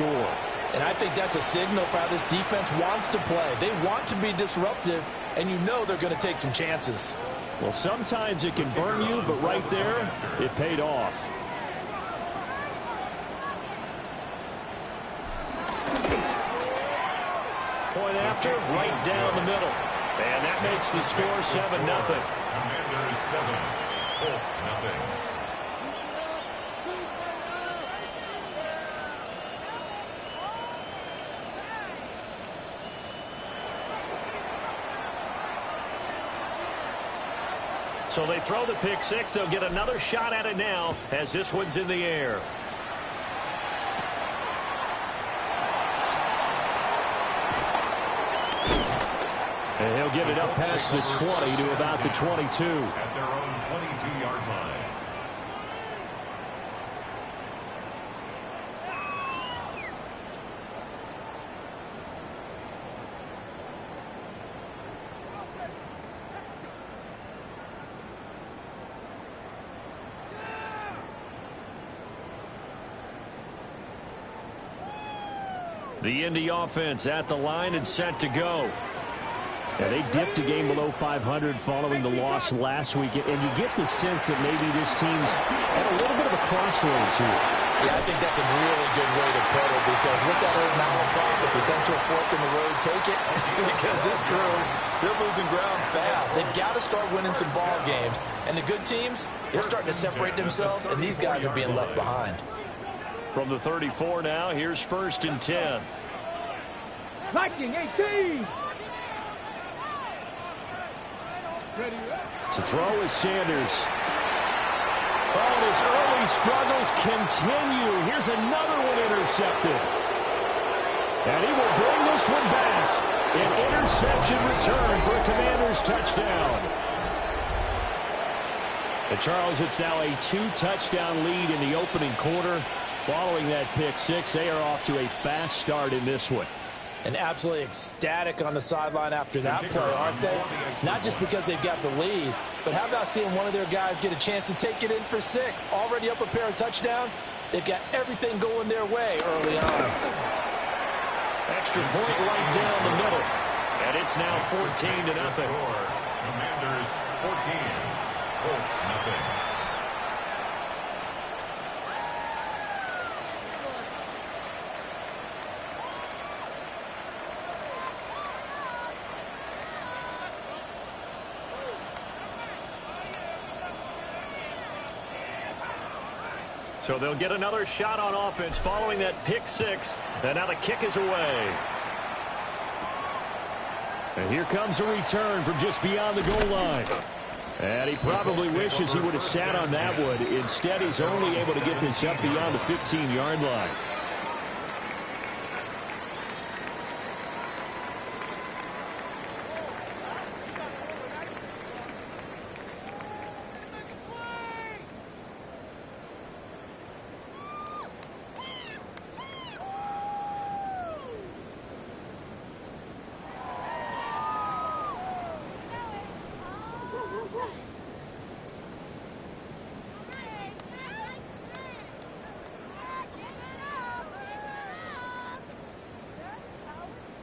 score. And I think that's a signal for how this defense wants to play. They want to be disruptive, and you know they're going to take some chances. Well, sometimes it can burn you, but right there, it paid off. Point after, right down the middle. And that makes the score 7-0. Commanders 7, Colts nothing. So they throw the pick six. They'll get another shot at it now as this one's in the air. And he'll get it up past the 20 to about the 22. At their own 22-yard line. The Indy offense at the line and set to go. Yeah, they dipped a game below 500 following the loss last week, and you get the sense that maybe this team's at a little bit of a crossroads here. Yeah, I think that's a really good way to put it, because what's that old Miles called? If you come to a fork in the road, take it. Because this crew, they're losing ground fast. They've got to start winning some ball games. And the good teams, they're starting to separate themselves, and these guys are being left behind. From the 34 now, here's 1st and 10. Viking 18. To throw is Sanders. Oh, and his early struggles continue. Here's another one intercepted. And he will bring this one back. An interception return for a Commanders touchdown. And Charles, it's now a 2-touchdown lead in the opening quarter. Following that pick six, they are off to a fast start in this one. And absolutely ecstatic on the sideline after that play, aren't they? Not just because they've got the lead, but how about seeing one of their guys get a chance to take it in for 6? Already up a pair of touchdowns. They've got everything going their way early on. Extra point right down the middle. And it's now 14-0. Commanders 14, Colts nothing. So they'll get another shot on offense following that pick six. And now the kick is away. And here comes a return from just beyond the goal line. And he probably wishes he would have sat on that one. Instead, he's only able to get this up beyond the 15-yard line.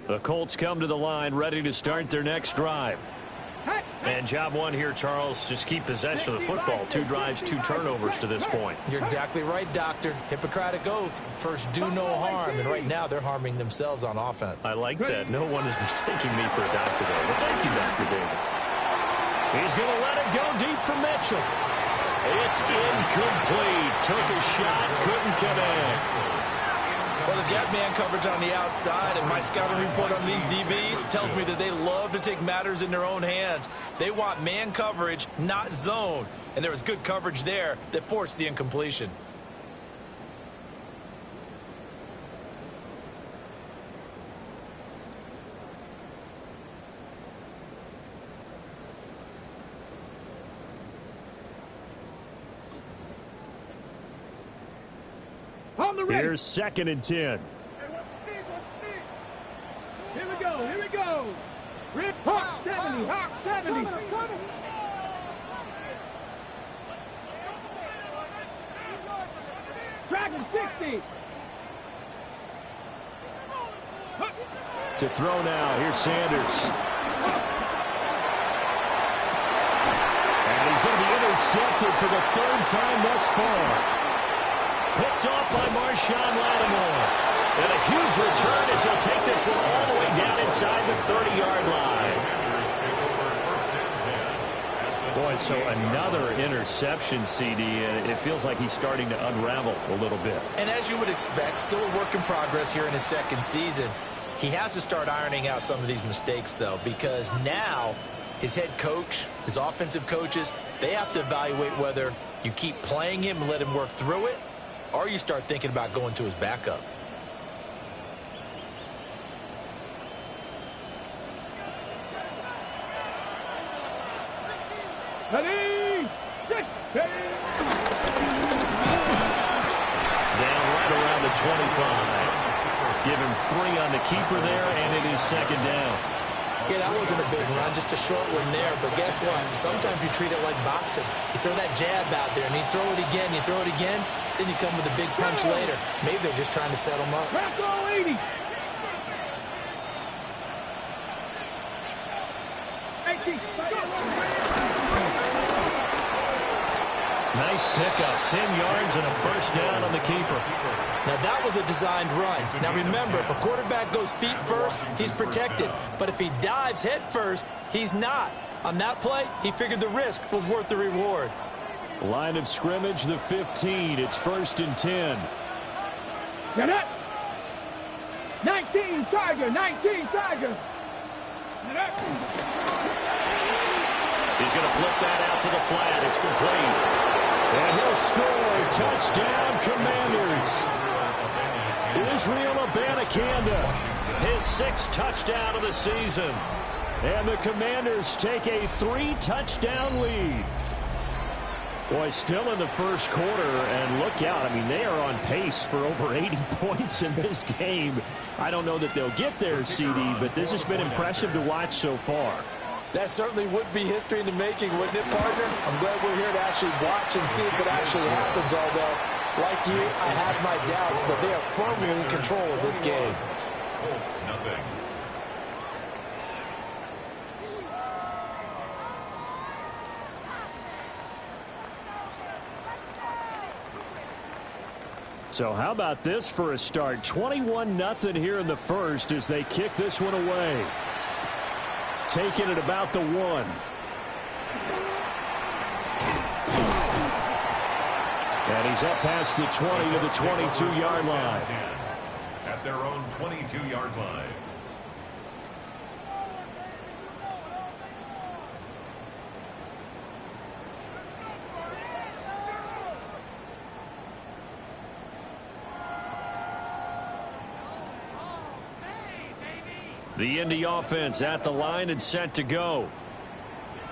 The Colts come to the line ready to start their next drive. And job one here, Charles, just keep possession of the football. 2 drives, 2 turnovers to this point. You're exactly right, Doctor. Hippocratic oath. First, do no harm. And right now, they're harming themselves on offense. I like that. No one is mistaking me for a doctor there. But thank you, Dr. Davis. He's going to let it go deep for Mitchell. It's incomplete. Took a shot, couldn't connect. Well, they've got man coverage on the outside, and my scouting report on these DBs tells me that they love to take matters in their own hands. They want man coverage, not zone. And there was good coverage there that forced the incompletion. Here's 2nd and 10. Here we go. Here we go. Rip Hawk 70. Hawk 70. Dragon 60. To throw now. Here's Sanders. And he's going to be intercepted for the third time thus far. Picked off by Marshawn Lattimore. And a huge return as he'll take this one all the way down inside the 30-yard line. Boy, so another interception, CD. It feels like he's starting to unravel a little bit. And as you would expect, still a work in progress here in his second season. He has to start ironing out some of these mistakes, though, because now his head coach, his offensive coaches, they have to evaluate whether you keep playing him and let him work through it, or you start thinking about going to his backup. Ready, set, down right around the 25. Give him 3 on the keeper there, and it is second down. Yeah, that wasn't a big run, just a short one there. But guess what? Sometimes you treat it like boxing. You throw that jab out there, and you throw it again, you throw it again, then you come with a big punch later. Maybe they're just trying to set him up. Crack all 80. Nice pickup, 10 yards and a first down on the keeper. Now, that was a designed run. Now, remember, if a quarterback goes feet first, he's protected. But if he dives head first, he's not. On that play, he figured the risk was worth the reward. Line of scrimmage, the 15. It's 1st and 10. Get it. 19 Tiger, 19 Tiger. Get it. He's going to flip that out to the flat. It's complete. And he'll score. Touchdown, Commanders. Israel Abanikanda, his 6th touchdown of the season. And the Commanders take a 3-touchdown lead. Boy, still in the first quarter, and look out. I mean, they are on pace for over 80 points in this game. I don't know that they'll get there, CD, but this has been impressive to watch so far. That certainly would be history in the making, wouldn't it, partner? I'm glad we're here to actually watch and see if it actually happens, although, like you, I have my doubts, but they are firmly in control of this game. Colts, nothing. So how about this for a start? 21-0 here in the first as they kick this one away. Taking it about the 1. And he's up past the 20 to the 22-yard line. At their own 22-yard line. The Indy offense at the line and set to go.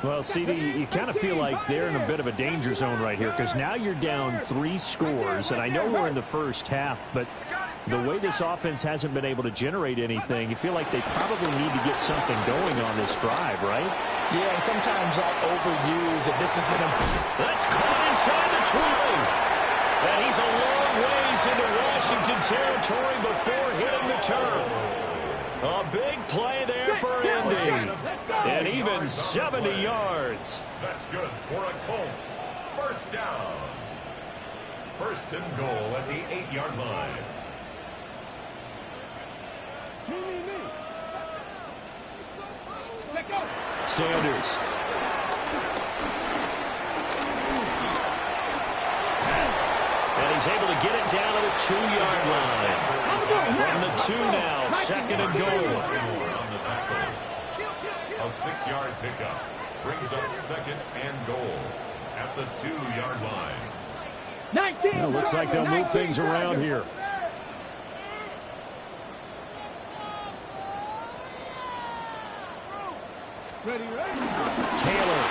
Well, CD, you kind of feel like they're in a bit of a danger zone right here because now you're down 3 scores, and I know we're in the first half, but the way this offense hasn't been able to generate anything, you feel like they probably need to get something going on this drive, right? Yeah, and sometimes I'll overuse it. This isn't a... That's caught inside the 20. And he's a long ways into Washington territory before hitting the turf. A big play there for Indy. And even 70 yards. That's good for a Colts. First down. 1st and goal at the 8-yard line. Sanders. And he's able to get it down to the 2-yard line. From the 2 now, 2nd and goal. On the tackle. A 6-yard pickup brings up 2nd and goal at the 2-yard line. 19. Well, looks like they'll move things around here. Ready. Taylor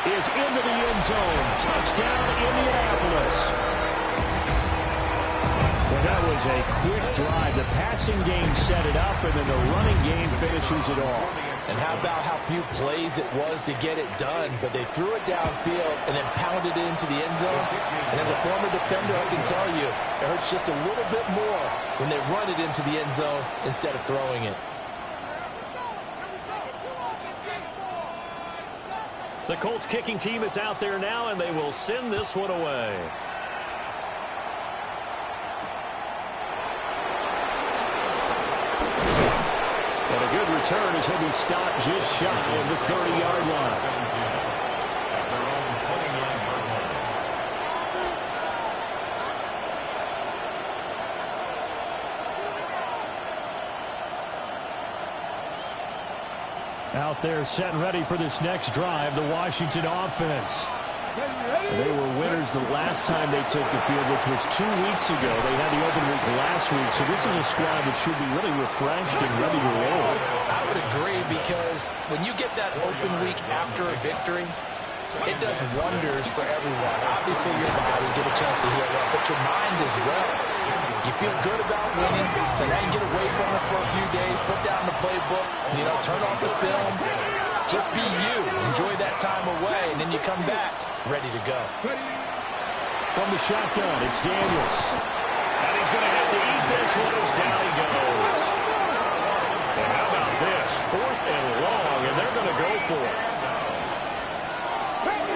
is into the end zone. Touchdown, Indianapolis. Well, that was a quick drive. The passing game set it up, and then the running game finishes it off. And how about how few plays it was to get it done, but they threw it downfield and then pounded it into the end zone. And as a former defender, I can tell you, it hurts just a little bit more when they run it into the end zone instead of throwing it. The Colts kicking team is out there now, and they will send this one away. And a good return as he'll be stopped just shy of the 30-yard line. Out there set and ready for this next drive, the Washington offense. They were winners the last time they took the field, which was 2 weeks ago. They had the open week last week, so this is a squad that should be really refreshed and ready to roll. I would agree, because when you get that open week after a victory, it does wonders for everyone. Obviously, your body get a chance to heal up, but your mind as well. You feel good about winning, so now you get away from it for a few days, put down the playbook, turn off the film. Just be you. Enjoy that time away, and then you come back ready to go. From the shotgun, it's Daniels. And he's going to have to eat this one as down he goes. And how about this? 4th and long, and they're going to go for it.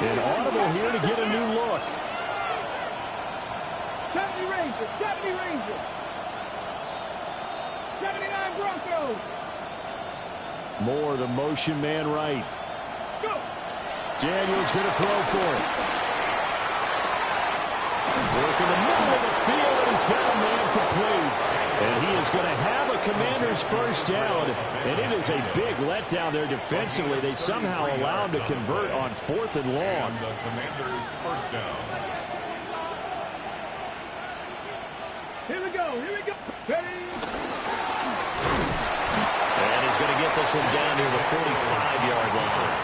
An audible here to get a new look. 70 Rangers, 70 Rangers. 79 Broncos. Moore, the motion man right. Go. Daniels going to throw for it. Work in the middle of the field, and he's got a man complete. And he is going to have a Commander's first down. And it is a big letdown there defensively. They somehow allowed him to convert on 4th and long. The Commander's first down. Here we go. Here we go. Ready. And he's going to get this one down near the 45-yard line.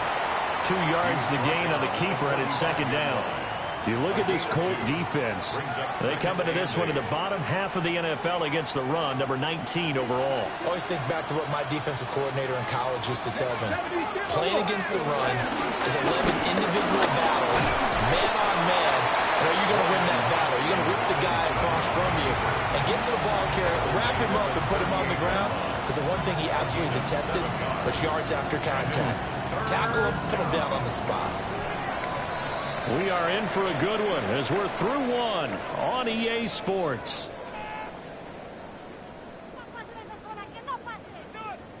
2 yards the gain on the keeper, and it's 2nd down. You look at this Colt defense. They come into this one in the bottom half of the NFL against the run, number 19 overall. Always think back to what my defensive coordinator in college used to tell me. Playing against the run is 11 individual battles, man on man. And are you going to win that battle? Are you going to whip the guy across from you and get to the ball carrier, wrap him up, and put him on the ground? Because the one thing he absolutely detested was yards after contact. Tackle him, put him down on the spot. We are in for a good one as we're through one on EA Sports.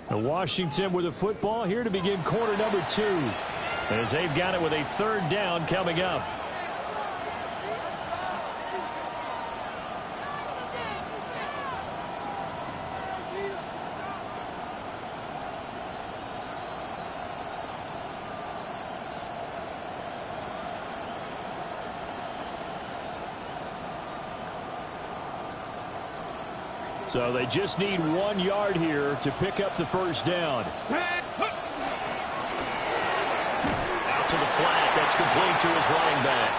The Washington with the football here to begin quarter number 2. As they've got it with a 3rd down coming up. So they just need 1 yard here to pick up the first down. Out to the flat. That's complete to his running back.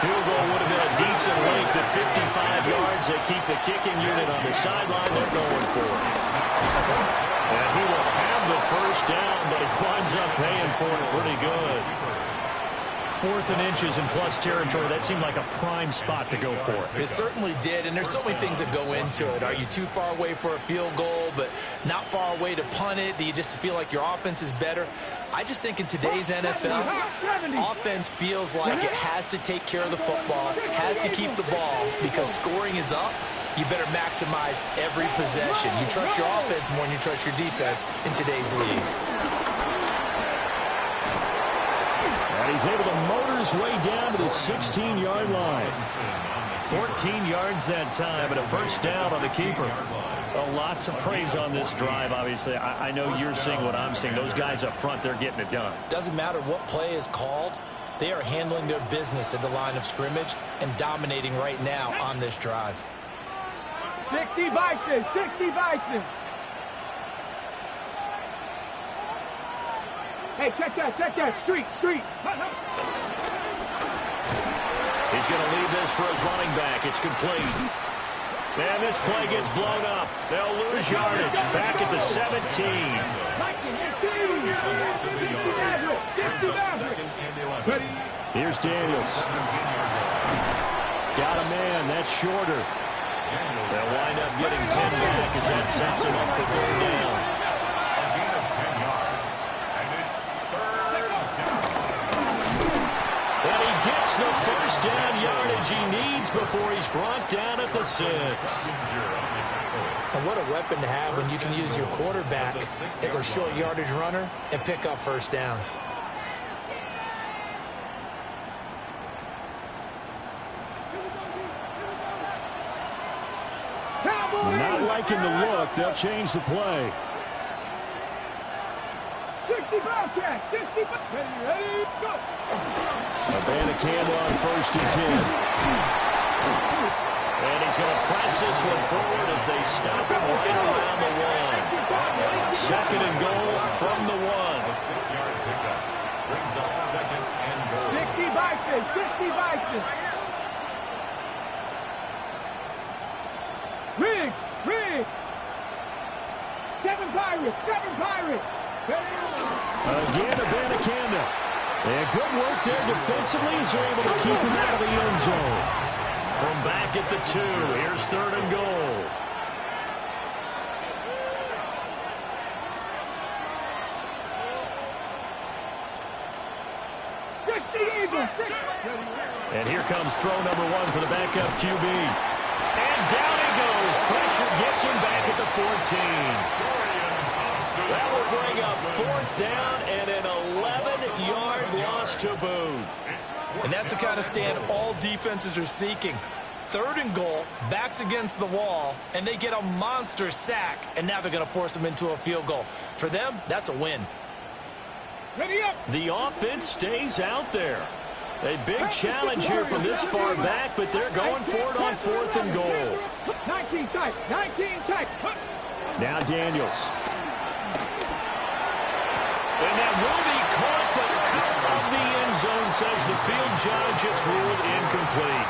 Field goal would have been a decent length at 55 yards. They keep the kicking unit on the sideline. They're going for it. And he will have the first down, but he winds up paying for it pretty good. 4th and inches in plus territory. That seemed like a prime spot to go for it. It certainly did, and there's so many things that go into it. Are you too far away for a field goal, but not far away to punt it? Do you just feel like your offense is better? I just think in today's NFL, offense feels like it has to take care of the football, has to keep the ball, because scoring is up. You better maximize every possession. You trust your offense more than you trust your defense in today's league. And he's able to motor his way down to the 16-yard line. 14 yards that time, and a first down on the keeper. A lot to praise on this drive, obviously. I know you're seeing what I'm seeing. Those guys up front, they're getting it done. Doesn't matter what play is called. They are handling their business at the line of scrimmage and dominating right now on this drive. 60 Bison, 60 Bison. Hey, check that, street. He's going to leave this for his running back. It's complete. And this play gets blown up. They'll lose yardage back at the 17. Here's Daniels. Got a man. That's shorter. They'll wind up getting 10 back as that sets him up for 3rd down. the first down yardage he needs before he's brought down at the 6. And what a weapon to have when you can use your quarterback as a short yardage runner and pick up first downs. Not liking the look. They'll change the play. 65 catch, 65. Ready, go. Verdansk on 1st and 10. And he's going to press this one forward as they stop him right around the 1. 2nd and goal from the 1. A 6-yard pickup brings up 2nd and goal. 60 Bison, 60 Bison. Riggs. 7 Pirates, 7 Pirates. Again, Verdansk. And good work there defensively as they're able to keep him out of the end zone. From back at the 2, here's 3rd and goal. And here comes throw number 1 for the backup QB. And down he goes. Pressure gets him back at the 14. That will bring up 4th down and an 11-yard loss to boot. And that's the kind of stand all defenses are seeking. 3rd and goal, backs against the wall, and they get a monster sack, and now they're going to force them into a field goal. For them, that's a win. Ready up. The offense stays out there. A big challenge here from this far back, but they're going for it on 4th and goal. 19 tight, 19 tight. Now Daniels. And that will be caught, but out of the end zone, says the field judge. It's ruled incomplete.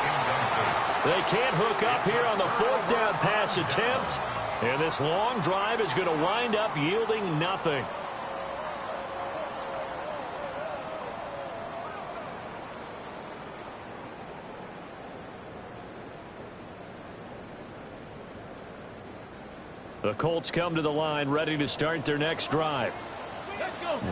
They can't hook up here on the 4th down pass attempt. And this long drive is going to wind up yielding nothing. The Colts come to the line ready to start their next drive.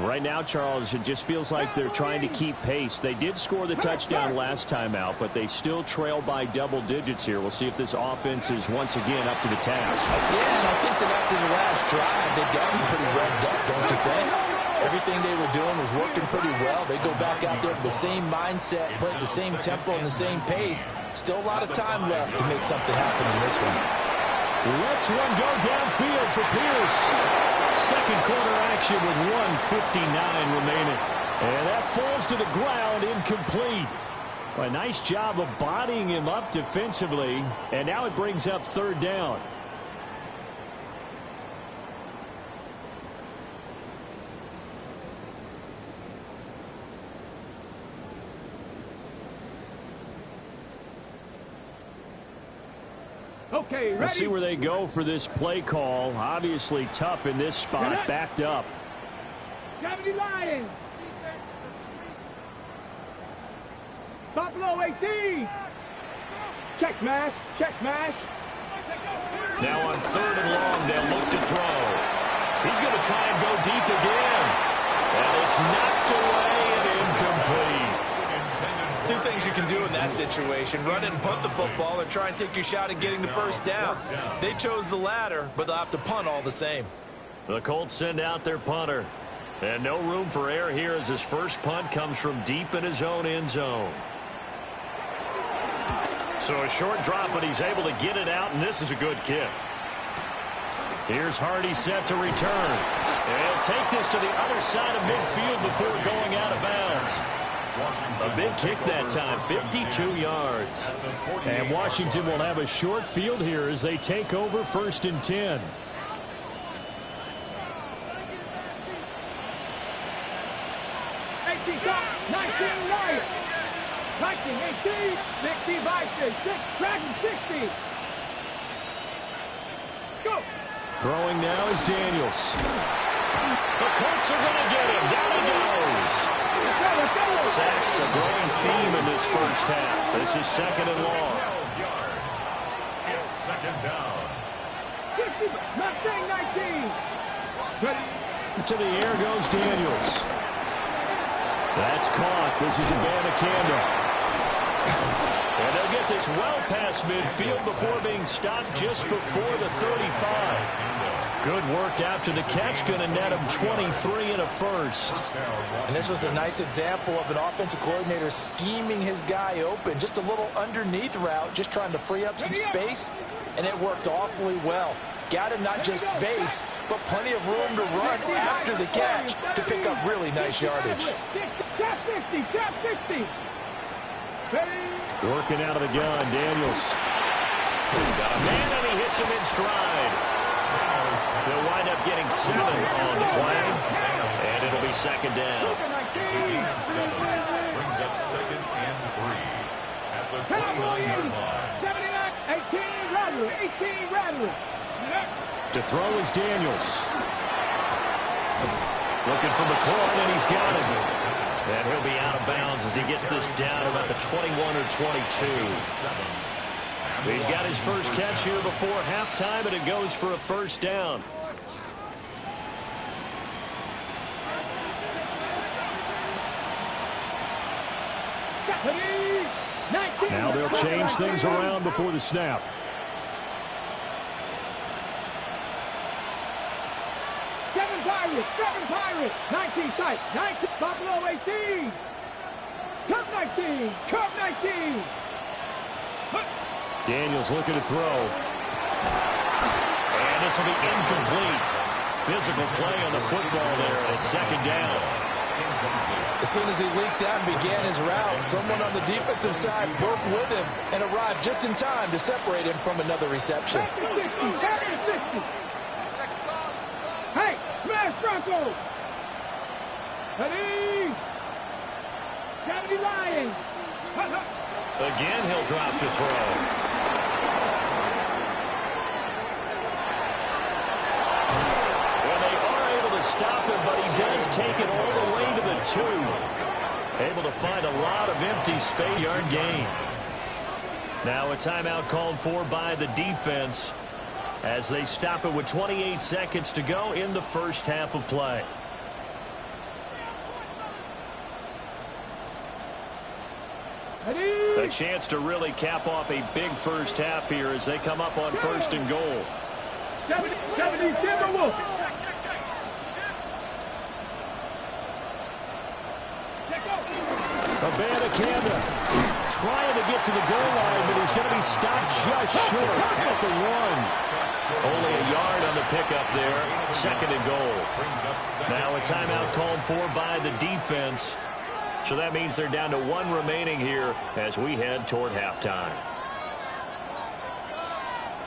Right now, Charles, it just feels like they're trying to keep pace. They did score the touchdown last time out, but they still trail by double digits here. We'll see if this offense is once again up to the task. Yeah, and I think that after the last drive, they've gotten pretty revved up, don't you think? Everything they were doing was working pretty well. They go back out there with the same mindset, put the same tempo and the same pace. Still a lot of time left to make something happen in this one. Let's one go downfield for Pierce. Second quarter action with 1:59 remaining. And that falls to the ground incomplete. A nice job of bodying him up defensively. And now it brings up 3rd down. Okay, ready. Let's see where they go for this play call. Obviously tough in this spot, backed up. 70 Lions. Buffalo 18. Check smash, check smash. Now on 3rd and long, they'll look to throw. He's going to try and go deep again. And it's knocked away and incomplete. 2 things you can do in that situation: run and punt the football, or try and take your shot at getting the first down. They chose the latter, but they'll have to punt all the same. The Colts send out their punter. And no room for error here as his first punt comes from deep in his own end zone. So a short drop, but he's able to get it out, and this is a good kick. Here's Hardy set to return. And take this to the other side of midfield before going out of bounds. A big kick that time, 52 yards. And Washington will have a short field here as they take over 1st and 10. Lions. 19, 18, 60 Bison, 6, Dragon 60. Scope. Throwing now is Daniels. The Colts are going to get him. Down he goes. Sacks, a growing theme in this first half. This is 2nd and long. 12 yards. It's 2nd down. 50, Mustang 19. Ready. To the air goes Daniels. That's caught. This is Verdansk. And they'll get this well past midfield before being stopped just before the 35. Good work after the catch. Going to net him 23 and a first. And this was a nice example of an offensive coordinator scheming his guy open. Just a little underneath route, just trying to free up some space. And it worked awfully well. Got him not just space, but plenty of room to run after the catch to pick up really nice yardage. Trap 60, trap 60. Working out of the gun, Daniels. Got a man, and he hits him in stride. They'll wind up getting 7 on the play, and it'll be second down. Brings up second and 3 at the 29-yard line. 18 Rattler, 18 Rattler. To throw is Daniels. Looking for McLaurin, and he's got him. And he'll be out of bounds as he gets this down about the 21 or 22. He's got his first catch here before halftime, and it goes for a first down. Now they'll change things around before the snap. Seven Pirates, 19 tight, 19, Buffalo 18. Cup 19, Cup 19. Daniels looking to throw. And this will be incomplete. Physical play on the football there, and it's second down. As soon as he leaked out and began his route, someone on the defensive side broke with him and arrived just in time to separate him from another reception. Hey, smash Bronco! Ready? 70 Lions! Again, he'll drop to throw. Well, they are able to stop him, but he does take it all the way to the 2. Able to find a lot of empty space. Yard gain. Now a timeout called for by the defense as they stop it with 28 seconds to go in the first half of play. A chance to really cap off a big first half here as they come up on first and goal. 70 Timberwolves. Verdansk trying to get to the goal line, but he's going to be stopped just short at the 1. Only a yard on the pickup there. Second and goal. Now a timeout called for by the defense. So that means they're down to 1 remaining here as we head toward halftime.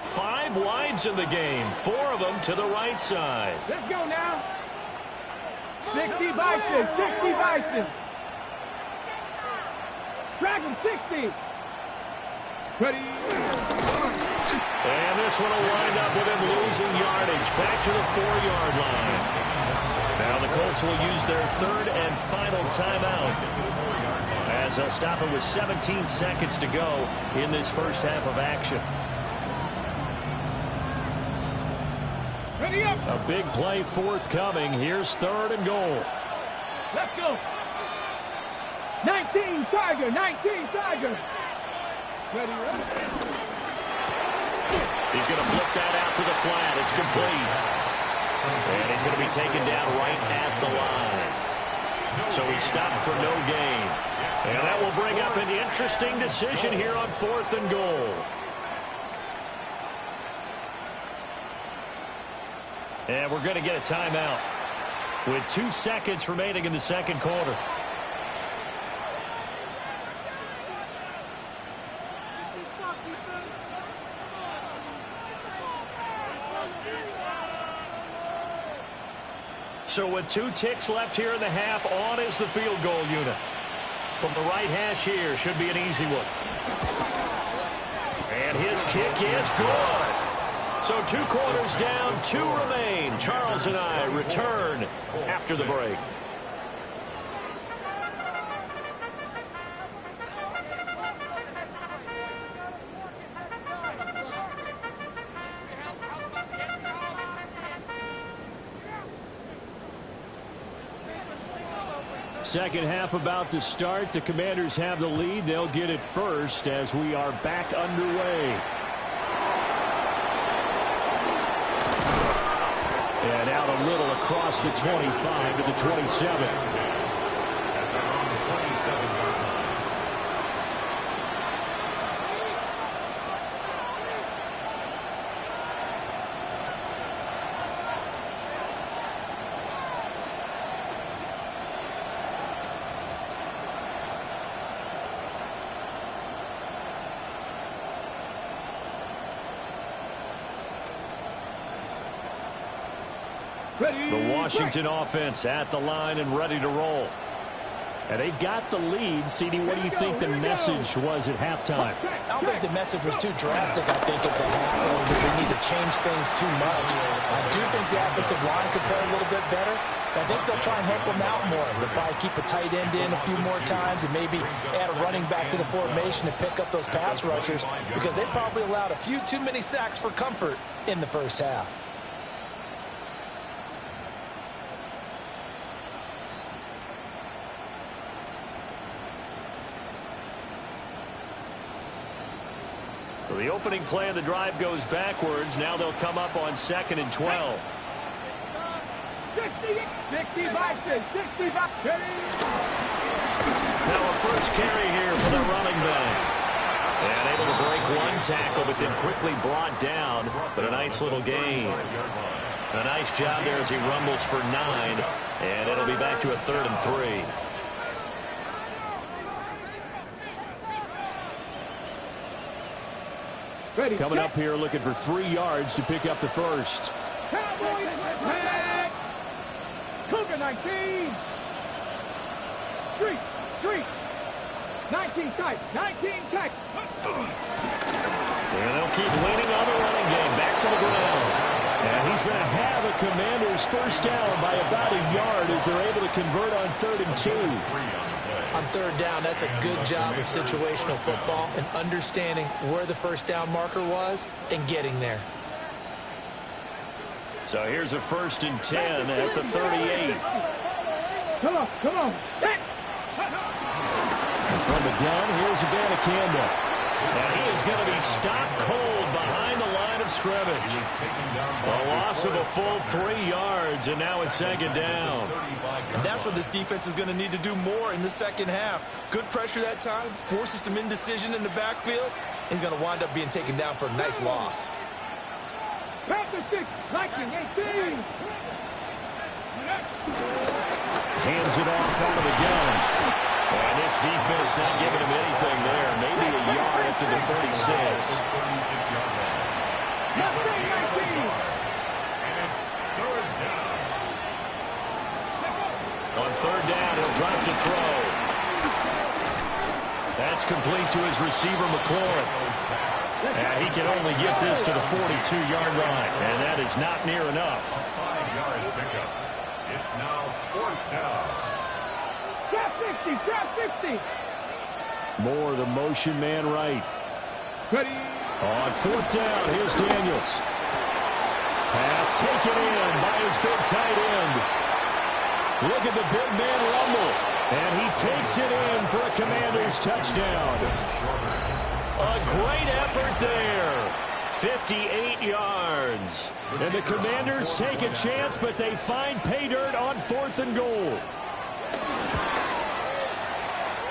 5 wides in the game, 4 of them to the right side. Let's go now. 60 Bison, 60 Bison. Dragon 60. Ready. And this one will wind up with him losing yardage back to the 4-yard line. Now the Colts will use their 3rd and final timeout as they'll stop it with 17 seconds to go in this first half of action. Ready up. A big play forthcoming. Here's 3rd and goal. Let's go. 19 Tiger, 19 Tiger. Ready up. He's going to flip that out to the flat. It's complete. And he's going to be taken down right at the line. So he stopped for no gain. And that will bring up an interesting decision here on 4th and goal. And we're going to get a timeout with 2 seconds remaining in the second quarter. So with 2 ticks left here in the half, on is the field goal unit. From the right hash here, should be an easy one. And his kick is good. So 2 quarters down, 2 remain. Charles and I return after the break. Second half about to start. The Commanders have the lead. They'll get it first as we are back underway. And out a little across the 25 to the 27. The Washington offense at the line and ready to roll. And they've got the lead. CD, what do you think the message was at halftime? I don't think the message was too drastic, I think, at the half. They need to change things too much. I do think the offensive line could play a little bit better. I think they'll try and help them out more. They'll probably keep a tight end in a few more times and maybe add a running back to the formation to pick up those pass rushers because they probably allowed a few too many sacks for comfort in the first half. So the opening play of the drive goes backwards. Now they'll come up on 2nd and 12. 65. Now a first carry here for the running back. And able to break one tackle, but then quickly brought down. But a nice little gain. A nice job there as he rumbles for 9. And it'll be back to a 3rd and 3. Coming up here looking for 3 yards to pick up the first. Cougar 19. Street. 19 sight. 19 tack. And they'll keep leaning on the running game. Back to the ground. And he's going to have a Commander's first down by about a yard as they're able to convert on 3rd and 2. On 3rd down, that's a good job of situational football and understanding where the first down marker was and getting there. So here's a 1st and 10 at the 38. Come on. And from the gun, here's Verdansk. And he is going to be stopped cold behind the line of scrimmage. A loss of a full 3 yards, and now it's 2nd down. And that's what this defense is going to need to do more in the second half. Good pressure that time, forces some indecision in the backfield. He's going to wind up being taken down for a nice loss. Panther 6, 19, 18. Hands it off out of the gun. And this defense not giving him anything there. Maybe a yard up to the 36. 36-yard line. He's on the 19. And it's 3rd down. On 3rd down, he'll drop to throw. That's complete to his receiver, McLaurin. And he can only get this to the 42-yard line. And that is not near enough. 5-yard pickup. It's now 4th down. Drop 60. More the motion man right. Ready. On 4th down, here's Daniels. Pass taken in by his big tight end. Look at the big man rumble. And he takes it in for a Commander's touchdown. A great effort there. 58 yards. And the Commanders take a chance, but they find pay dirt on 4th and goal.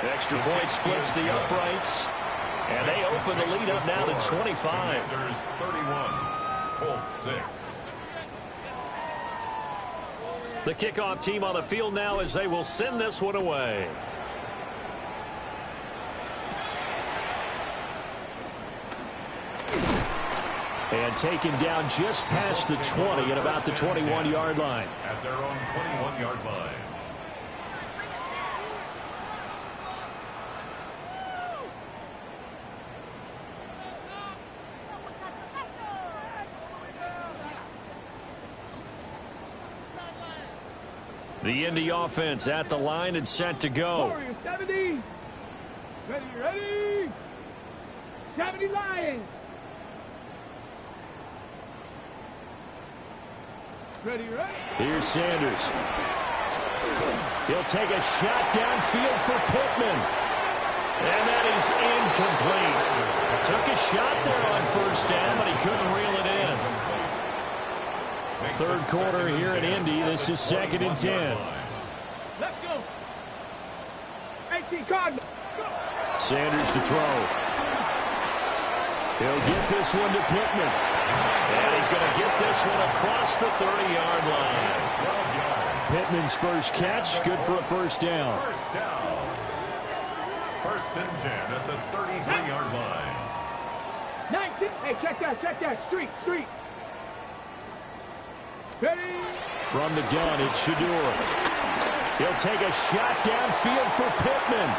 Extra point splits the uprights. And they open the lead up now to 25. Commanders 31, Colts 6. The kickoff team on the field now as they will send this one away. And taken down just past the 20 at about the 21-yard line. At their own 21-yard line. The Indy offense at the line and set to go. Warriors 70. Ready. 70 Lions. Ready. Here's Sanders. He'll take a shot downfield for Pittman. And that is incomplete. Took a shot there on first down, but he couldn't reel it in. Third quarter here in Indy. This is 2nd and 10. Let's go. 18 Cardinals. Sanders to throw. He'll get this one to Pittman. And he's going to get this one across the 30-yard line. Pittman's first catch, good for a first down. First down. 1st and 10 at the 33-yard line. 19. Hey, check that. Street. Ready? From the gun, it's Shador. He'll take a shot downfield for Pittman.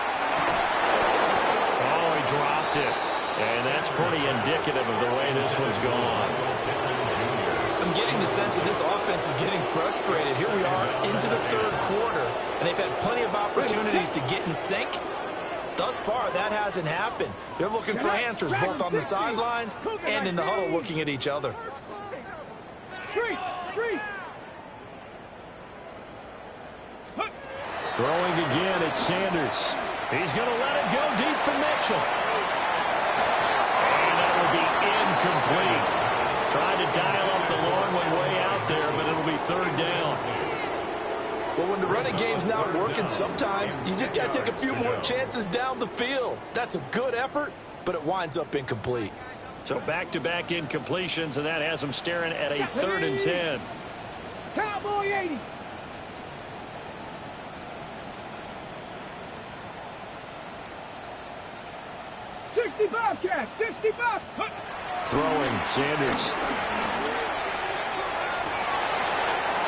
Oh, he dropped it. And that's pretty indicative of the way this one's gone. I'm getting the sense that this offense is getting frustrated. Here we are into the third quarter, and they've had plenty of opportunities to get in sync. Thus far, that hasn't happened. They're looking for answers both on the sidelines and in the huddle looking at each other. Street. Throwing again, it's Sanders. He's going to let it go deep for Mitchell. And that will be incomplete. Tried to dial up the long one way out there, but it'll be 3rd down. Well, when the running game's not working, sometimes you just got to take a few more chances down the field. That's a good effort, but it winds up incomplete. So back-to-back incompletions, and that has them staring at a 3rd and 10. Cowboy 80. $65, 65. Throwing, Sanders.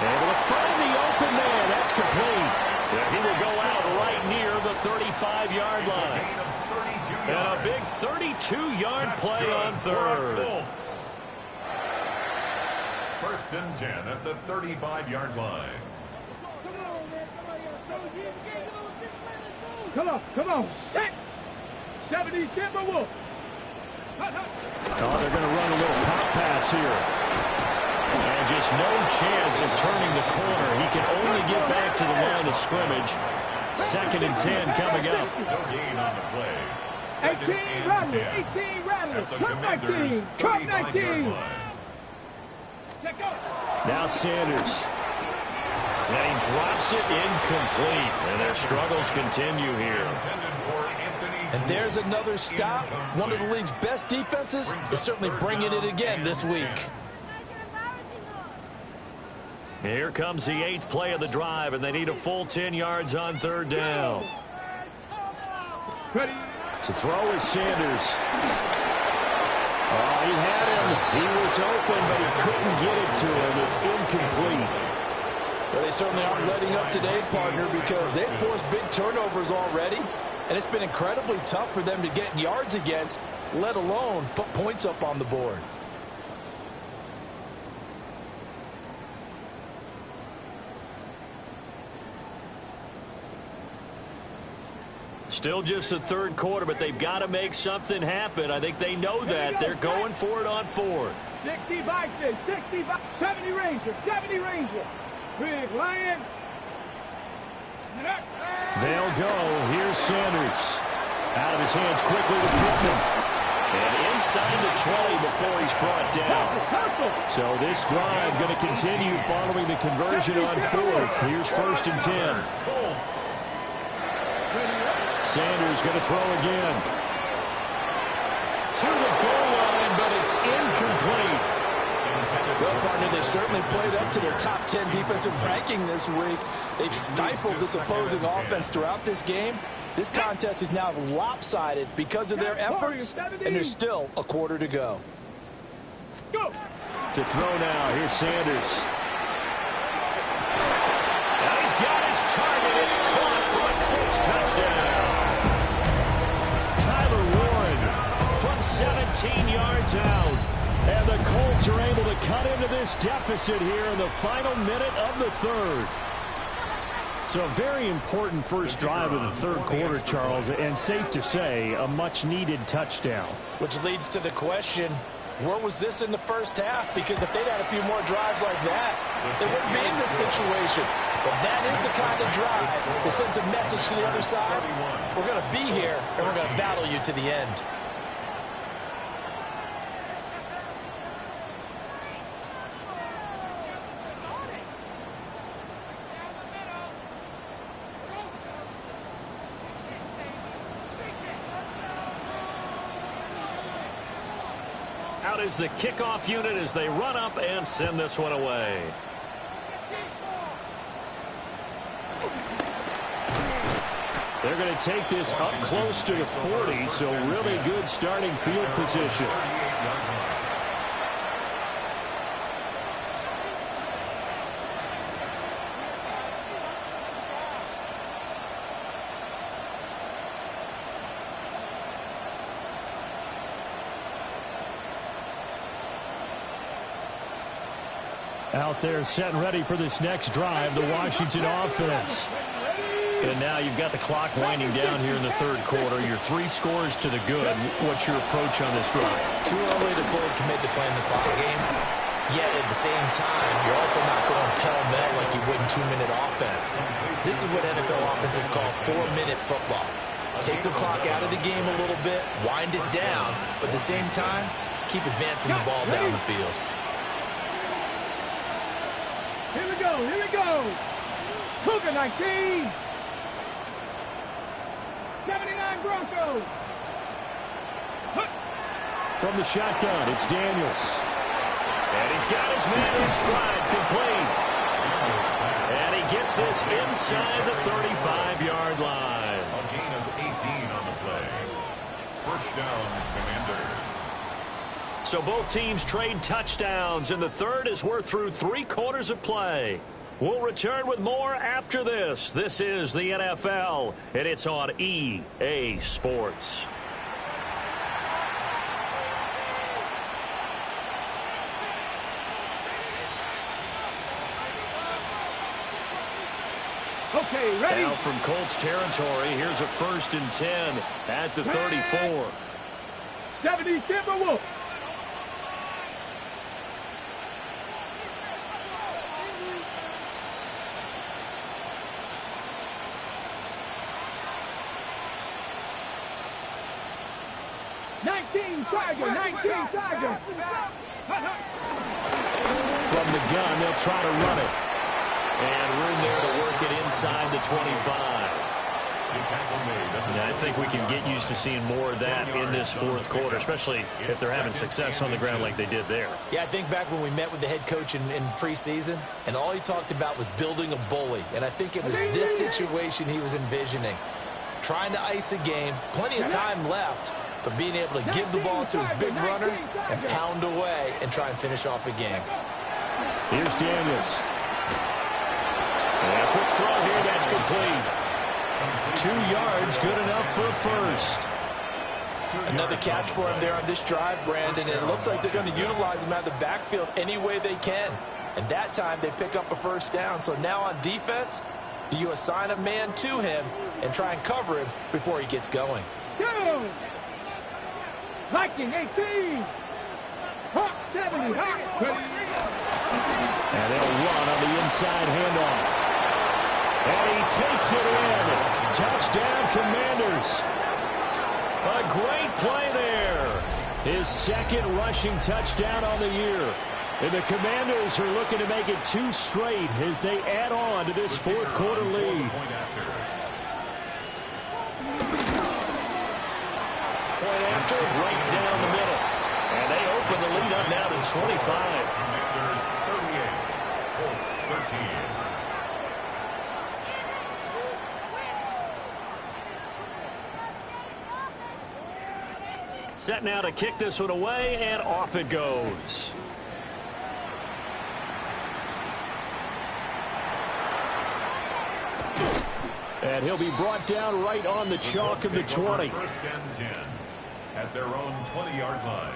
Able to find the open man. That's complete. And he will go out right near the 35-yard line. And a big 32-yard play on 3rd. 1st and 10 at the 35-yard line. Come on. Set. 70 Timberwolves. Oh, they're going to run a little pop pass here. And just no chance of turning the corner. He can only get back to the line of scrimmage. 2nd and 10 coming up. No gain on the play. 18 Rattler. Cup 19. Check out. Now Sanders. And he drops it incomplete. And their struggles continue here. And there's another stop. One of the league's best defenses is certainly bringing it again this week. Here comes the 8th play of the drive, and they need a full 10 yards on 3rd down. Ready. To throw is Sanders. Oh, he had him. He was open, but he couldn't get it to him. It's incomplete. Well, they certainly aren't letting up today, partner, because they've forced big turnovers already. And it's been incredibly tough for them to get yards against, let alone put points up on the board. Still just the 3rd quarter, but they've got to make something happen. I think they know that. They're going for it on 4th. 65, 65, 70 Ranger. Big Lion. They'll go. Here's Sanders. Out of his hands quickly to Pittman. And inside the 20 before he's brought down. So this drive going to continue following the conversion on 4th. Here's 1st and 10. Sanders going to throw again. To the goal line, but it's incomplete. Well, partner, they've certainly played up to their top 10 defensive ranking this week. They've stifled this opposing offense throughout this game. This contest is now lopsided because of their efforts, and there's still a quarter to go. To throw now, here's Sanders. Now he's got his target. It's caught for a Colts touchdown. Tyler Warren from 17 yards out. And the Colts are able to cut into this deficit here in the final minute of the 3rd. So a very important first drive of the 3rd quarter, Charles, and safe to say, a much-needed touchdown. Which leads to the question, where was this in the first half? Because if they'd had a few more drives like that, they wouldn't be in this situation. But that is the kind of drive that sends a message to the other side. We're going to be here, and we're going to battle you to the end. Out is the kickoff unit as they run up and send this one away. They're going to take this up close to the 40, so really good starting field position. Out there set and ready for this next drive, the Washington offense. And now you've got the clock winding down here in the third quarter. Your 3 scores to the good. What's your approach on this drive? Too early to fully commit to playing the clock game. Yet at the same time, you're also not going pell-mell like you would in 2-minute offense. This is what NFL offenses call 4-minute football. Take the clock out of the game a little bit, wind it down, but at the same time, keep advancing the ball down the field. Here we go, here we go. Cougar 19. 79 Broncos. From the shotgun, it's Daniels. And he's got his man in stride, complete. And he gets this inside the 35-yard line. A gain of 18 on the play. First down, Commanders. So both teams trade touchdowns, and the third as we're through 3 quarters of play. We'll return with more after this. This is the NFL, and it's on EA Sports. Okay, ready? Now from Colts territory, here's a 1st and 10 at the 34. 70 Timberwolves. Tiger, 19 Tiger. From the gun, they'll try to run it. And room there to work it inside the 25. And I think we can get used to seeing more of that in this fourth quarter, especially if they're having success on the ground like they did there. Yeah, I think back when we met with the head coach in preseason, and all he talked about was building a bully. And I think it was this situation he was envisioning. Trying to ice a game, plenty of time left, but being able to give the ball to his big runner and pound away and try and finish off a game. Here's Daniels. And a quick throw here, that's complete. 2 yards, good enough for a first. Another catch for him there on this drive, Brandon, and it looks like they're going to utilize him out of the backfield any way they can. And that time they pick up a first down. So now on defense, do you assign a man to him and try and cover him before he gets going? Go! Viking 18. Hawk 70. Hawk. And they'll run on the inside handoff. And he takes it in. Touchdown, Commanders. A great play there. His 2nd rushing touchdown on the year. And the Commanders are looking to make it 2 straight as they add on to this fourth quarter lead. Point after, right down the middle. And they open the lead up now to 25. Commanders 38, Colts 13. Set now to kick this one away, and off it goes. And he'll be brought down right on the chalk of the 20. 1st and 10 at their own 20-yard line.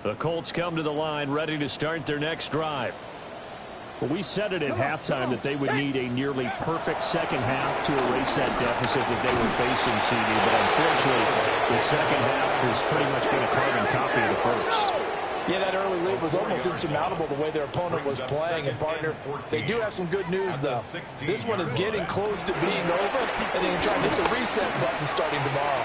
The Colts come to the line ready to start their next drive. Well, we said it at halftime that they would need a nearly perfect second half to erase that deficit that they were facing, CD. But unfortunately, the second half has pretty much been a carbon copy of the first. Yeah, that early lead was almost insurmountable the way their opponent was playing. And, partner, they do have some good news, though. This one is getting close to being over, and they can try to hit the reset button starting tomorrow.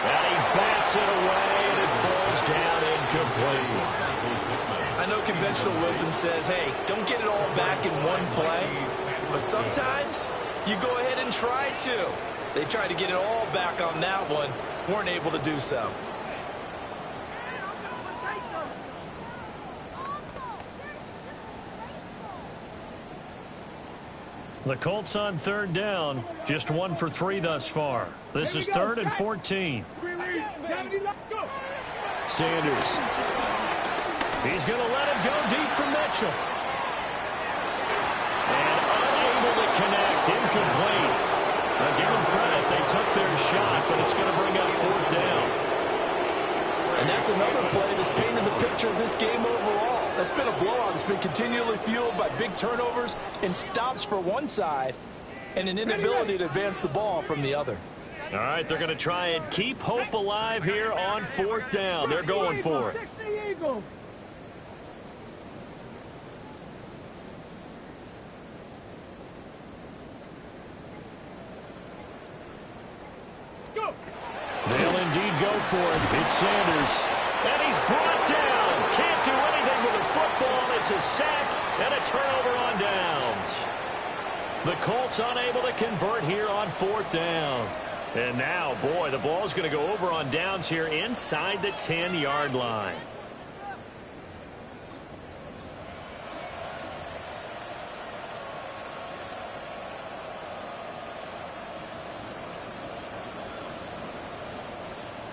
And he bats it away, and it falls down incomplete. I know conventional wisdom says, hey, don't get it all back in one play. But sometimes you go ahead and try to. They tried to get it all back on that one. Weren't able to do so. The Colts on third down. Just 1 for 3 thus far. This is 3rd and 14. Sanders. He's going to let it go deep for Mitchell. And unable to connect. Incomplete. Now give them credit. They took their shot, but it's going to bring up 4th down. And that's another play that's painted the picture of this game overall. That's been a blowout. It's been continually fueled by big turnovers and stops for one side and an inability to advance the ball from the other. All right, they're going to try and keep hope alive here on 4th down. They're going for it. They'll indeed go for it. It's Sanders. And he's brought down. Can't do anything with the football. It's a sack and a turnover on downs. The Colts unable to convert here on 4th down. And now, boy, the ball's going to go over on downs here inside the 10-yard line.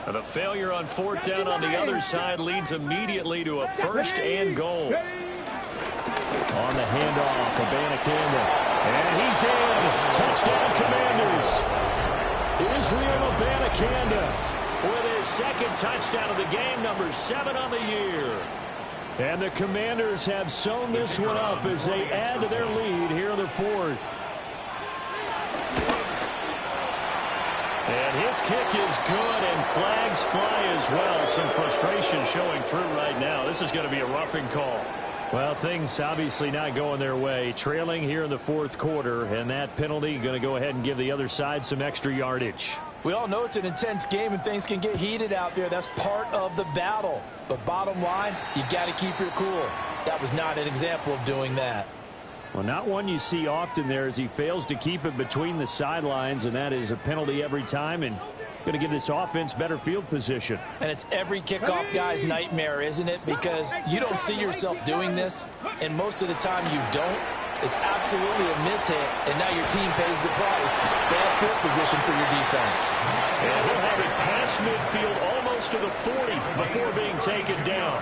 The failure on 4th down on the other side leads immediately to a 1st and goal. On the handoff for Banacanda. And he's in. Touchdown, Commanders. Israel Banacanda with his 2nd touchdown of the game, number 7 on the year. And the Commanders have sewn this one up as they add to their lead here in the 4th. And his kick is good, and flags fly as well. Some frustration showing through right now. This is going to be a roughing call. Well, things obviously not going their way. Trailing here in the 4th quarter, and that penalty going to go ahead and give the other side some extra yardage. We all know it's an intense game and things can get heated out there. That's part of the battle. But bottom line, you got to keep your cool. That was not an example of doing that. Well, not one you see often there as he fails to keep it between the sidelines, and that is a penalty every time and going to give this offense better field position. And it's every kickoff guy's nightmare, isn't it? Because you don't see yourself doing this, and most of the time you don't. It's absolutely a mishit, and now your team pays the price. Bad field position for your defense. And he'll have it past midfield almost to the 40 before being taken down.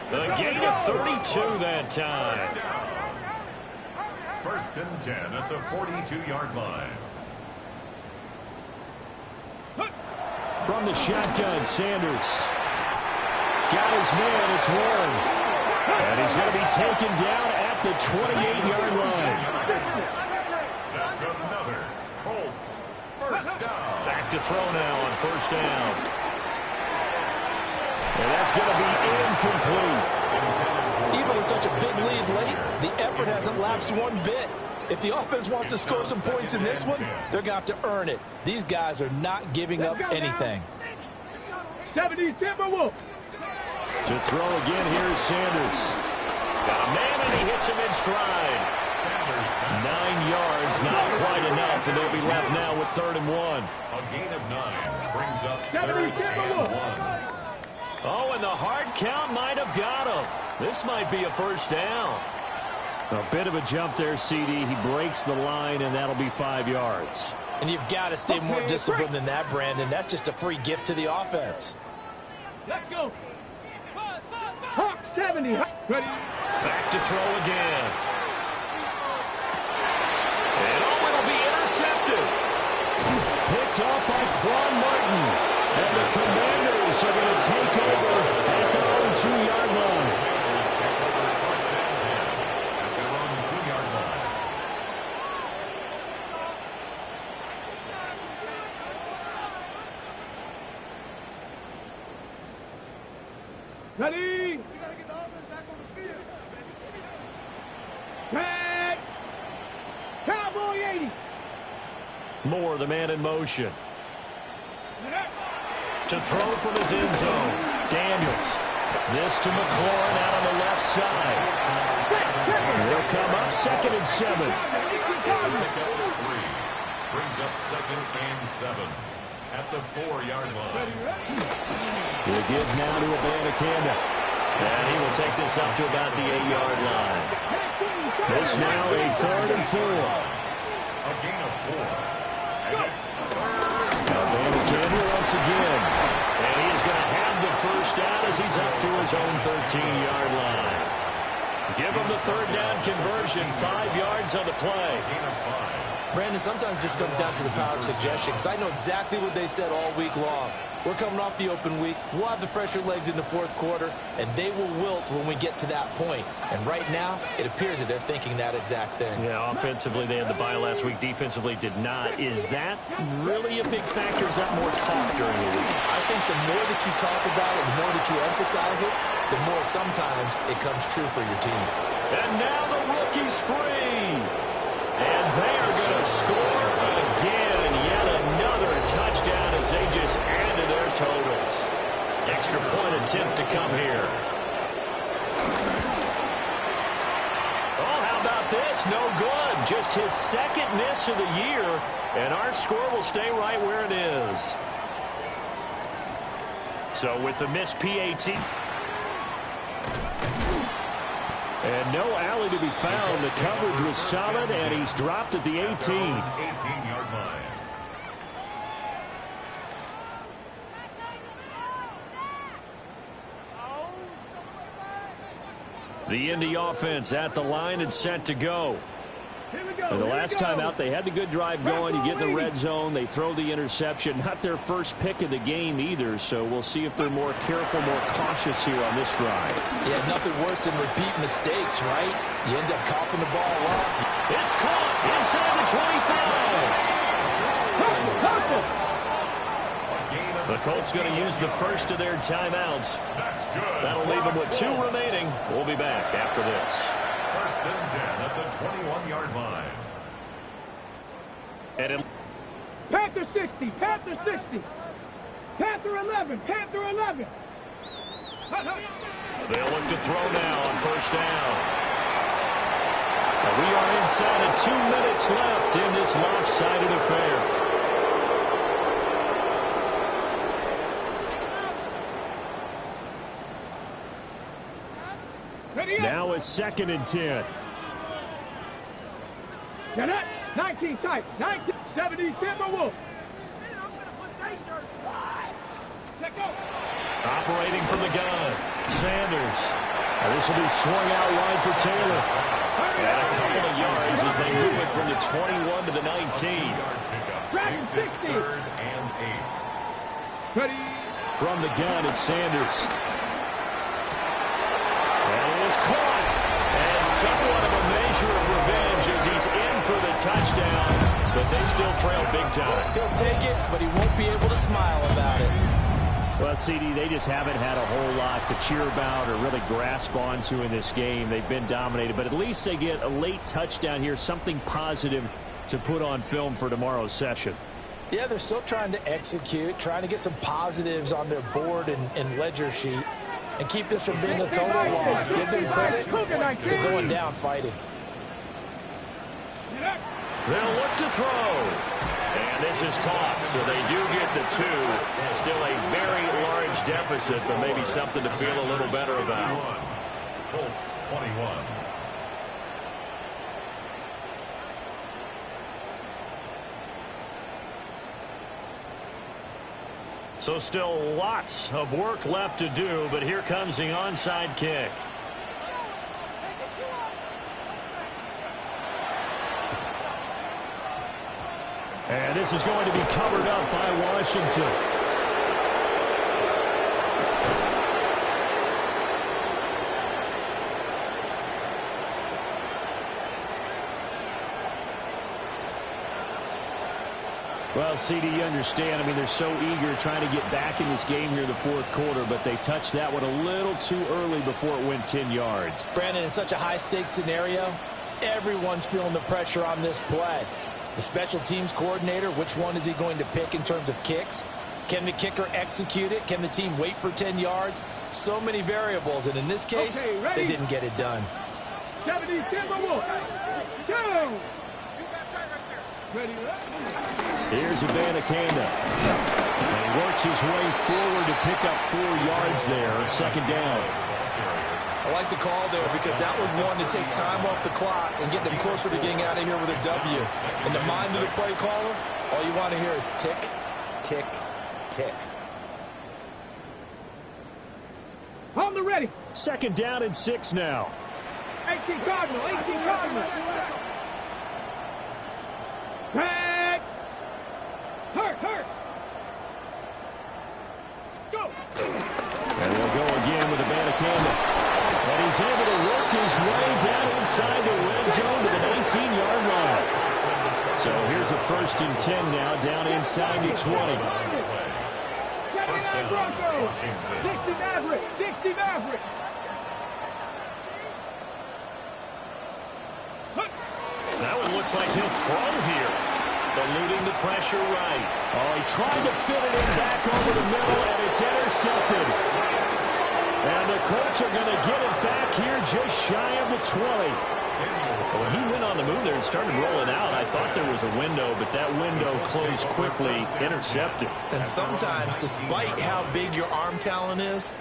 A gain of 32 that time. 1st and 10 at the 42-yard line. From the shotgun, Sanders. Got his man, it's Warren. And he's going to be taken down at the 28-yard line. That's another Colts 1st down. Back to throw now on 1st down. And that's going to be incomplete. Even with such a big lead late, the effort hasn't lapsed one bit. If the offense wants to score some points in this one, they're going to have to earn it. These guys are not giving up anything. 70 Timberwolves. To throw again, here's Sanders. Got a man, and he hits him in stride. 9 yards, not quite enough, and they'll be left now with 3rd and 1. A gain of 9 brings up 70 3rd and 1. Oh, and the hard count might have got him. This might be a 1st down. A bit of a jump there, CD. He breaks the line, and that'll be 5 yards. And you've got to stay more disciplined than that, Brandon. That's just a free gift to the offense. Let's go. Hawk 70. Ready. Back to throw again. And oh, it'll be intercepted. Picked off by Quan Martin. And the Commanders are going to take over at their own 2-yard line. Ready? Set. Cowboy 80. Moore, the man in motion. To throw from his end zone. Daniels. This to McLaurin out on the left side. They'll come up 2nd and 7. Brings up 2nd and 7 at the 4-yard line. He'll give now to Abanikanda. And he will take this up to about the 8-yard line. This now a 3rd and 4. A gain of 4. And it's 3rd. Abanikanda once again. And he is going to have the first down as he's up to his own 13-yard line. Give him the 3rd down conversion. 5 yards on the play. Gain of 5. Brandon, sometimes it just comes down to the power of suggestion, because I know exactly what they said all week long. We're coming off the open week. We'll have the fresher legs in the 4th quarter, and they will wilt when we get to that point. And right now, it appears that they're thinking that exact thing. Yeah, offensively, they had the bye last week. Defensively, did not. Is that really a big factor? Is that more talk during the week? I think the more that you talk about it, the more that you emphasize it, the more sometimes it comes true for your team. And now the rookie's free. And they are going to score again. Yet another touchdown as they just add to their totals. Extra point attempt to come here. Oh, how about this? No good. Just his 2nd miss of the year. And our score will stay right where it is. So with the missed PAT. And no alley to be found. The coverage was solid, and he's dropped at the 18. 18-yard line. The Indy offense at the line and set to go. And the last time out, they had the good drive going. You get in the red zone. They throw the interception. Not their first pick of the game either, so we'll see if they're more careful, more cautious here on this drive. Yeah, nothing worse than repeat mistakes, right? You end up copping the ball up. It's caught inside the 25. The Colts going to use the first of their timeouts. That's good. That'll leave them with 2 remaining. We'll be back after this. 1st and 10 at the 21-yard line. And Panther 60. Panther 60. Panther 11. Panther 11. they'll look to throw now on 1st down. We are inside of 2 minutes left in this lopsided affair. Now it's 2nd and 10. Get it? 19 tight. 1970 Timberwolves. Let go. Operating from the gun. Sanders. Now this will be swung out wide for Taylor. And a couple of yards as they move it from the 21 to the 19. Dragon 60. 3rd and 8. Ready. From the gun, it's Sanders. And it is caught. And somewhat of a measure of revenge as he's in for the touchdown. But they still trail big time. He'll take it, but he won't be able to smile about it. Well, CD, they just haven't had a whole lot to cheer about or really grasp onto in this game. They've been dominated, but at least they get a late touchdown here, something positive to put on film for tomorrow's session. Yeah, they're still trying to execute, trying to get some positives on their board and ledger sheet, and keep this from being a total loss. Give them credit. They're going down fighting. They'll look to throw. And this is caught, so they do get the 2. Still a very large deficit, but maybe something to feel a little better about. Colts 21. So still lots of work left to do, but here comes the onside kick. And this is going to be covered up by Washington. Well, CD, you understand. I mean, they're so eager trying to get back in this game here in the fourth quarter, but they touched that one a little too early before it went 10 yards. Brandon, in such a high-stakes scenario, everyone's feeling the pressure on this play. The special teams coordinator, which one is he going to pick in terms of kicks? Can the kicker execute it? Can the team wait for 10 yards? So many variables, and in this case, they didn't get it done. 70, go! Ready, Here's Verdansk. And he works his way forward to pick up 4 yards there. Second down. I like the call there because that was one to take time off the clock and get them closer to getting out of here with a W. In the mind of the play caller, all you want to hear is tick, tick, tick. On the ready. Second down and 6 now. 18 Cardinal. Back. Hurt. Go. And they'll go again with Verdansk. And he's able to work his way down inside the red zone to the 19-yard line. So here's a 1st and 10 now, down inside the 20. First down, Washington. 60 Maverick. That one looks like he'll throw here. Eluding the pressure right. Oh, he tried to fit it in back over the middle, and it's intercepted. And the Colts are going to get it back here just shy of the 20. So when he went on the move there and started rolling out, I thought there was a window, but that window closed quickly, intercepted. And sometimes, despite how big your arm talent is,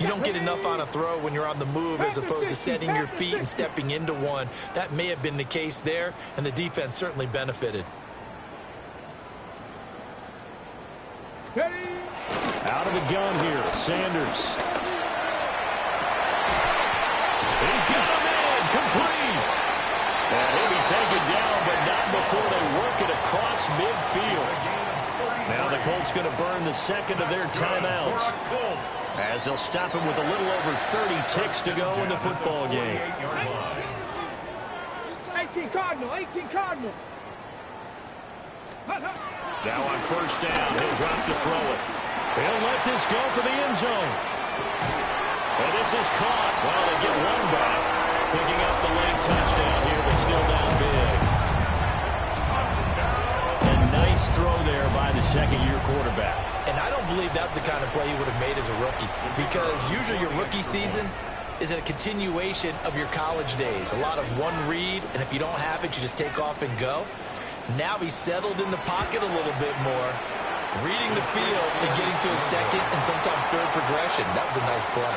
you don't get enough on a throw when you're on the move as opposed to setting your feet and stepping into one. That may have been the case there, and the defense certainly benefited. Out of the gun here, Sanders. He's got him in, complete. And he'll be taken down, but not before they work it across midfield. Now the Colts going to burn the second of their timeouts as they'll stop him with a little over 30 ticks to go in the football game. 18 Cardinal. Now on first down, he'll drop to throw it. He'll let this go for the end zone. And this is caught. Well, they get one back. Picking up the late touchdown here, but still down big. And nice throw there by the second-year quarterback. And I don't believe that's the kind of play he would have made as a rookie, because usually your rookie season is a continuation of your college days. A lot of one read, and if you don't have it, you just take off and go. Now he's settled in the pocket a little bit more, reading the field and getting to a second and sometimes third progression. That was a nice play.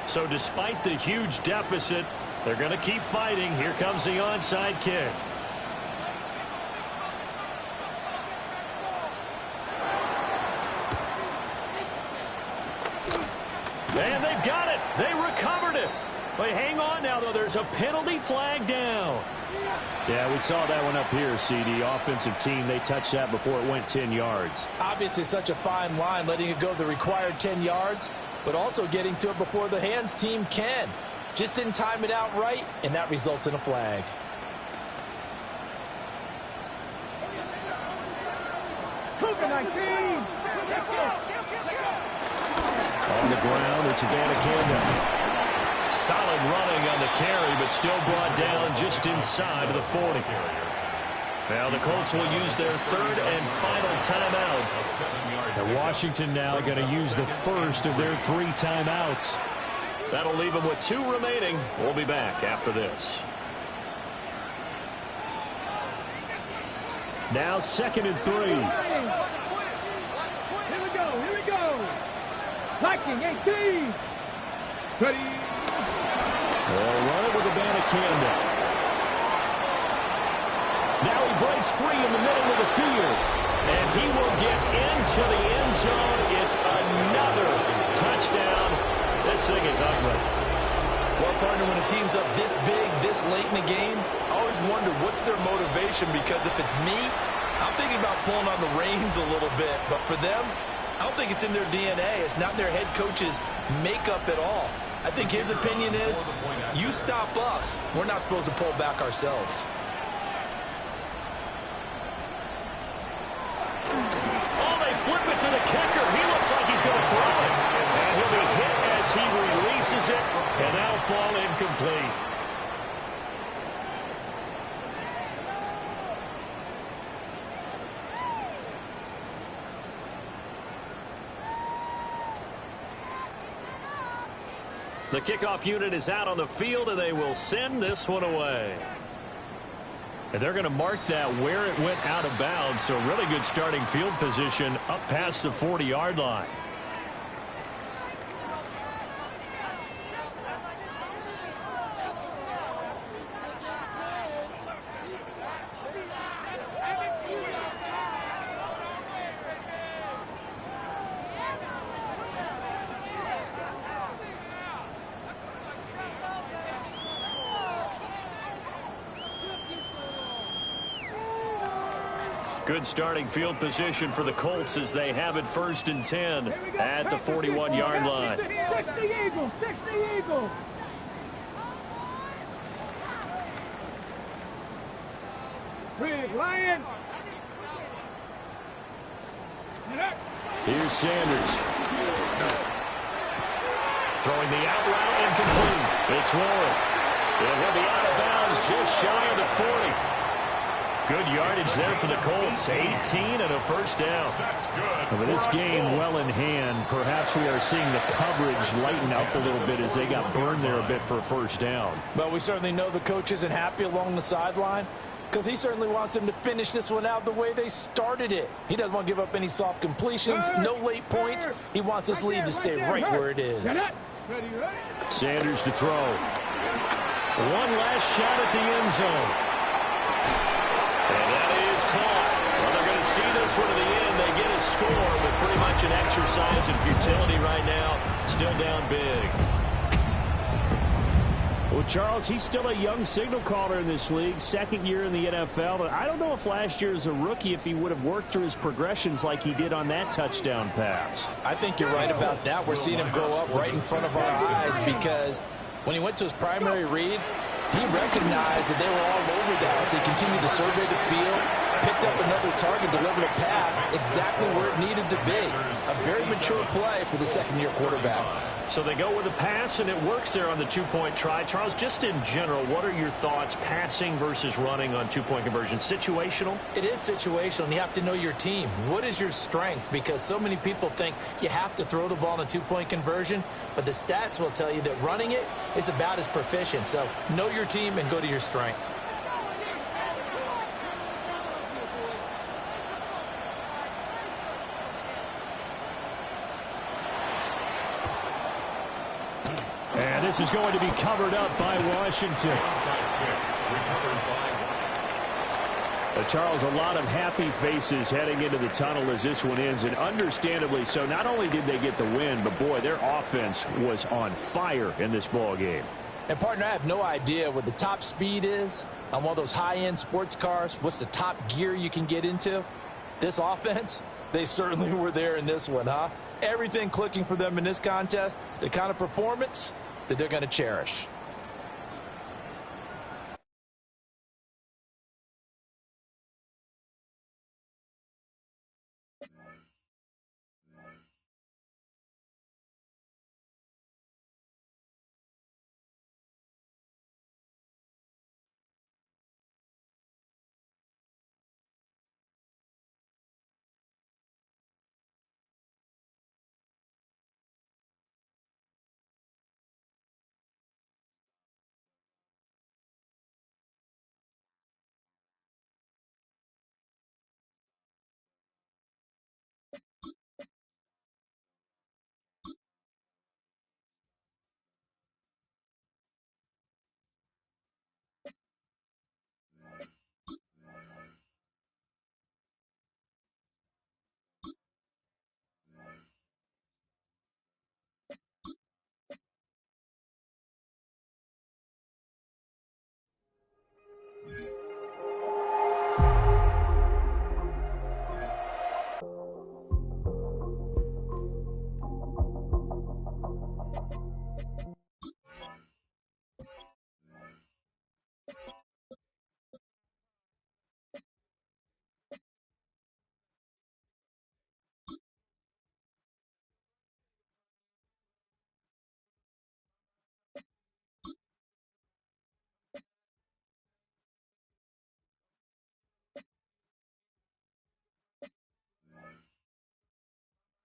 So despite the huge deficit, they're going to keep fighting. Here comes the onside kick. And they've got it. They recovered it. But hang on now, though. There's a penalty flag down. Yeah, we saw that one up here, CD. Offensive team, they touched that before it went 10 yards. Obviously such a fine line, letting it go the required 10 yards, but also getting to it before the hands team can. Just didn't time it out right, and that results in a flag. On the ground, it's Verdansk. Solid running on the carry, but still brought down just inside of the 40. Now the Colts will use their third and final timeout. And Washington now going to use the first of their 3 timeouts. That'll leave them with 2 remaining. We'll be back after this. Now 2nd and 3. Here we go. Viking 18. Ready. They'll run it with Verdansk. Now he breaks free in the middle of the field. And he will get into the end zone. It's another touchdown. This thing is ugly. Well, partner, when a team's up this big, this late in the game, I always wonder what's their motivation, because if it's me, I'm thinking about pulling on the reins a little bit. But for them, I don't think it's in their DNA. It's not their head coach's makeup at all. I think his opinion is, you stop us. We're not supposed to pull back ourselves. Oh, they flip it to the kicker. He looks like he's going to throw it. And he'll be hit as he releases it, and that'll fall incomplete. The kickoff unit is out on the field, and they will send this one away. And they're going to mark that where it went out of bounds, so really good starting field position up past the 40-yard line. Good starting field position for the Colts as they have it 1st and 10 at the 41-yard line. 60 Eagles, 60 Eagles. Big Lion. Here's Sanders. Throwing the out route incomplete. It's Warren. And he'll be out of bounds just shy of the 40. Good yardage there for the Colts. 18 and a 1st down. That's good. With this game well in hand, perhaps we are seeing the coverage lighten up a little bit as they got burned there a bit for a 1st down. But we certainly know the coach isn't happy along the sideline because he certainly wants them to finish this one out the way they started it. He doesn't want to give up any soft completions, no late points. He wants this lead to stay right where it is. Sanders to throw. One last shot at the end zone. And that is caught. Well, they're going to see this one to the end. They get a score, but pretty much an exercise in futility right now. Still down big. Well, Charles, he's still a young signal caller in this league, 2nd year in the NFL. But I don't know if last year as a rookie, if he would have worked through his progressions like he did on that touchdown pass. I think you're right about that. We're seeing him grow up right in front of our eyes because when he went to his primary read, he recognized that they were all over that as he continued to survey the field, picked up another target, delivered a pass exactly where it needed to be. A very mature play for the 2nd-year quarterback. So they go with a pass, and it works there on the 2-point try. Charles, just in general, what are your thoughts passing versus running on 2-point conversion? Situational? It is situational, and you have to know your team. What is your strength? Because so many people think you have to throw the ball in a 2-point conversion, but the stats will tell you that running it is about as proficient. So know your team and go to your strength. And this is going to be covered up by Washington. Charles, a lot of happy faces heading into the tunnel as this one ends, and understandably so. Not only did they get the win, but boy, their offense was on fire in this ball game. And, partner, I have no idea what the top speed is on one of those high-end sports cars. What's the top gear you can get into? This offense, they certainly were there in this one, huh? Everything clicking for them in this contest, the kind of performance that they're going to cherish.